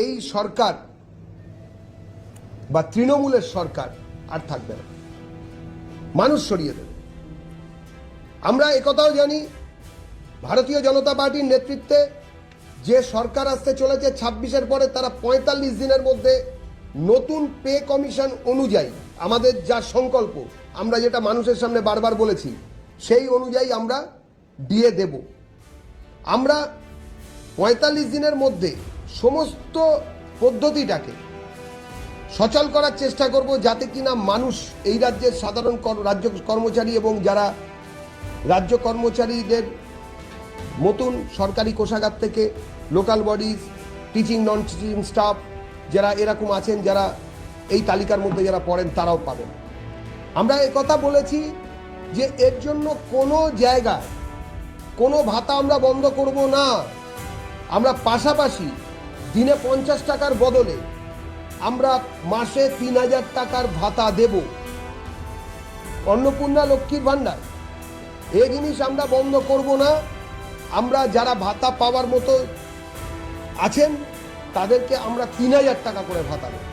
এই সরকার বা তৃণমূলের সরকার আর থাকবে না, মানুষ সরিয়ে দেবে। আমরা একথাও জানি, ভারতীয় জনতা পার্টির নেতৃত্বে যে সরকার আসতে চলেছে 26-এর পরে, তারা 45 দিনের মধ্যে নতুন পে কমিশন অনুযায়ী আমাদের যা সংকল্প, আমরা যেটা মানুষের সামনে বারবার বলেছি, সেই অনুযায়ী আমরা দিয়ে দেব। আমরা 45 দিনের মধ্যে সমস্ত পদ্ধতিটাকে সচল করার চেষ্টা করব, যাতে কিনা মানুষ, এই রাজ্যের সাধারণ রাজ্য কর্মচারী এবং যারা রাজ্য কর্মচারীদের মতন সরকারি কোষাগার থেকে local bodies, teaching non teaching staff যারা এরকম আছেন, যারা এই তালিকার মধ্যে যারা পড়েন, তারাও পাবেন। আমরা একথা বলেছি যে এর জন্য কোনো জায়গায় কোনো ভাতা আমরা বন্ধ করব না। আমরা পাশাপাশি দিনে 50 টাকার বদলে আমরা মাসে 3000 টাকার ভাতা দেব। অন্নপূর্ণা, লক্ষ্মীর ভাণ্ডার, এই জিনিস আমরা বন্ধ করব না। আমরা যারা ভাতা পাওয়ার মতো আছেন তাদেরকে আমরা 3000 টাকা করে ভাতা দেব।